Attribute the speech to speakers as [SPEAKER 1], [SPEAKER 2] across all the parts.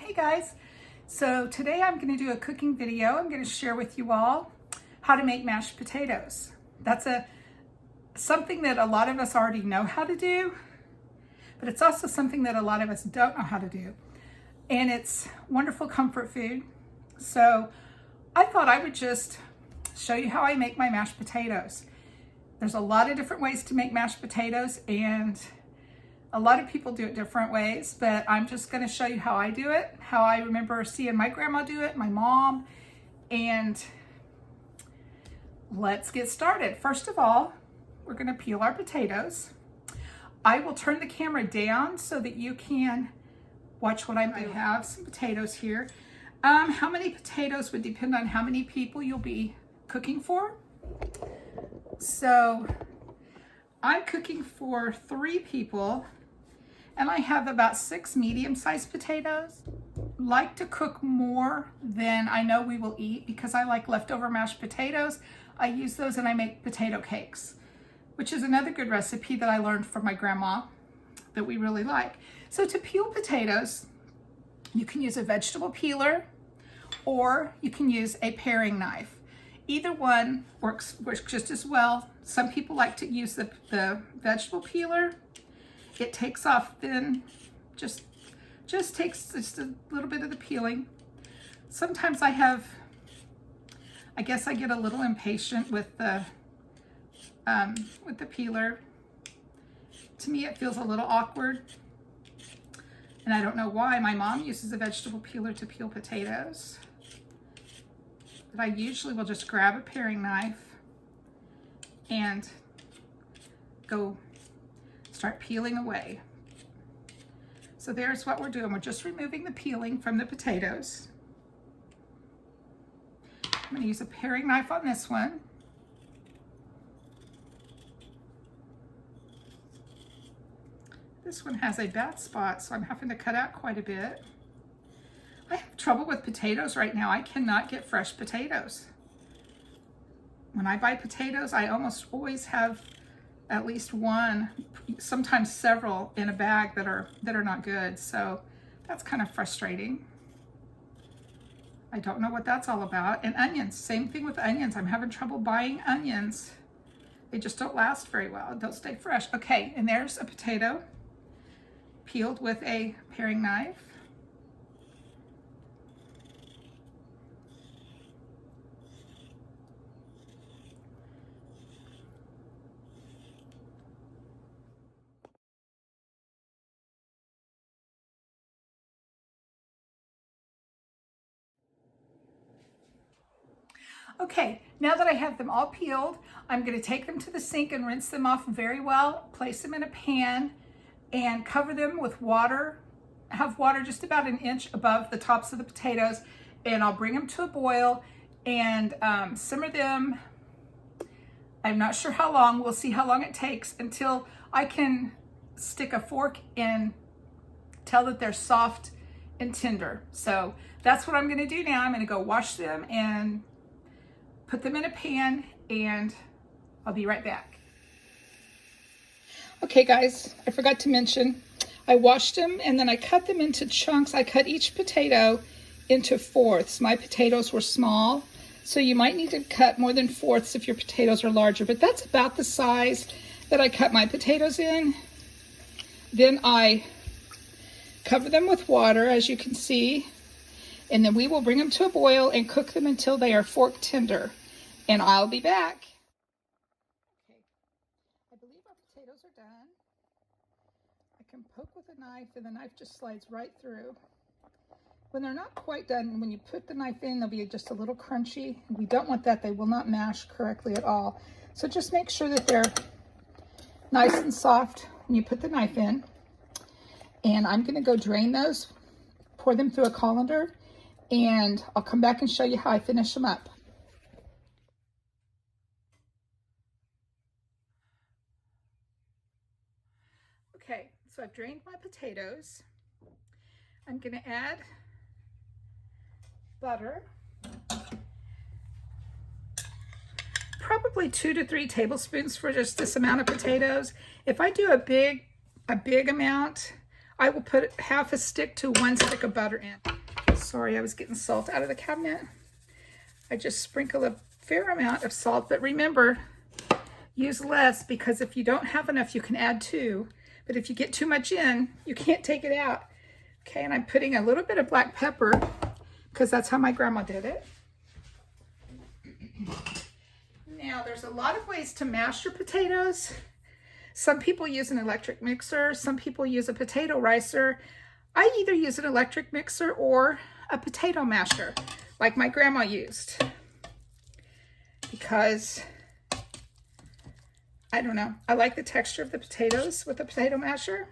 [SPEAKER 1] Hey guys, so today I'm going to do a cooking video. I'm going to share with you all how to make mashed potatoes. That's something that a lot of us already know how to do, but it's also something that a lot of us don't know how to do. And it's wonderful comfort food. So I thought I would just show you how I make my mashed potatoes. There's a lot of different ways to make mashed potatoes, and a lot of people do it different ways, but I'm just going to show you how I do it, how I remember seeing my grandma do it, my mom, and let's get started. First of all, we're going to peel our potatoes. I will turn the camera down so that you can watch what I'm doing. I have some potatoes here. How many potatoes would depend on how many people you'll be cooking for. So I'm cooking for 3 people. And I have about 6 medium-sized potatoes. Like to cook more than I know we will eat because I like leftover mashed potatoes. I use those and I make potato cakes, which is another good recipe that I learned from my grandma that we really like. So to peel potatoes, you can use a vegetable peeler or you can use a paring knife. Either one works just as well. Some people like to use the vegetable peeler. It takes off then, just takes just a little bit of the peeling. Sometimes I guess I get a little impatient with the peeler. To me, it feels a little awkward. And I don't know why. My mom uses a vegetable peeler to peel potatoes. But I usually will just grab a paring knife and go start peeling away. So there's what we're doing. We're just removing the peeling from the potatoes. I'm going to use a paring knife on this one. This one has a bad spot, so I'm having to cut out quite a bit. I have trouble with potatoes right now. I cannot get fresh potatoes. When I buy potatoes, I almost always have at least one, sometimes several in a bag that are not good. So that's kind of frustrating. I don't know what that's all about. And onions, same thing with onions. I'm having trouble buying onions. They just don't last very well. Don't stay fresh. Okay, and there's a potato peeled with a paring knife. Okay, now that I have them all peeled, I'm going to take them to the sink and rinse them off very well, place them in a pan and cover them with water. Have water just about an inch above the tops of the potatoes, and I'll bring them to a boil and simmer them. I'm not sure how long. We'll see how long it takes until I can stick a fork in, tell that they're soft and tender. So that's what I'm going to do now. I'm going to go wash them and put them in a pan, and I'll be right back. Okay guys, I forgot to mention, I washed them and then I cut them into chunks. I cut each potato into fourths. My potatoes were small, so you might need to cut more than fourths if your potatoes are larger, but that's about the size that I cut my potatoes in. Then I cover them with water, as you can see, and then we will bring them to a boil and cook them until they are fork tender. And I'll be back. Okay, I believe our potatoes are done. I can poke with a knife and the knife just slides right through. When they're not quite done, when you put the knife in, they'll be just a little crunchy. We don't want that. They will not mash correctly at all. So just make sure that they're nice and soft when you put the knife in. And I'm going to go drain those, pour them through a colander, and I'll come back and show you how I finish them up. Okay, so I've drained my potatoes. I'm going to add butter, probably 2 to 3 tablespoons for just this amount of potatoes. If I do a big amount, I will put half a stick to 1 stick of butter in. Sorry, I was getting salt out of the cabinet. I just sprinkle a fair amount of salt, but remember, use less, because if you don't have enough, you can add 2. But if you get too much in, you can't take it out. Okay, and I'm putting a little bit of black pepper because that's how my grandma did it. Now, there's a lot of ways to mash your potatoes. Some people use an electric mixer. Some people use a potato ricer. I either use an electric mixer or a potato masher, like my grandma used. Because, I don't know, I like the texture of the potatoes with the potato masher.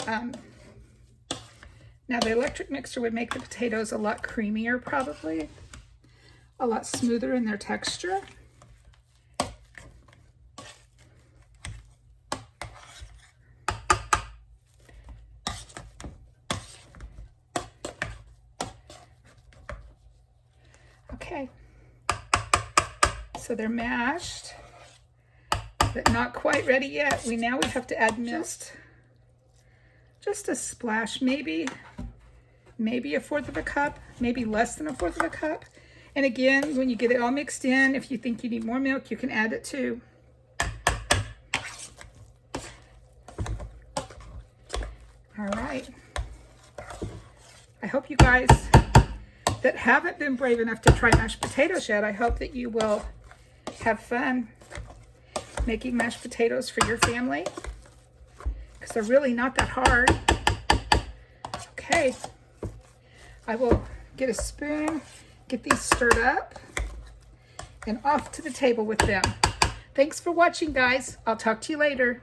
[SPEAKER 1] Now the electric mixer would make the potatoes a lot creamier, probably. A lot smoother in their texture. Okay, so they're mashed, but not quite ready yet. Now we have to add milk. Just a splash, maybe 1/4 of a cup, maybe less than 1/4 of a cup. And again, when you get it all mixed in, if you think you need more milk, you can add it too. All right. I hope you guys that haven't been brave enough to try mashed potatoes yet, I hope that you will have fun making mashed potatoes for your family, because they're really not that hard. Okay, I will get a spoon, get these stirred up, and off to the table with them. Thanks for watching, guys. I'll talk to you later.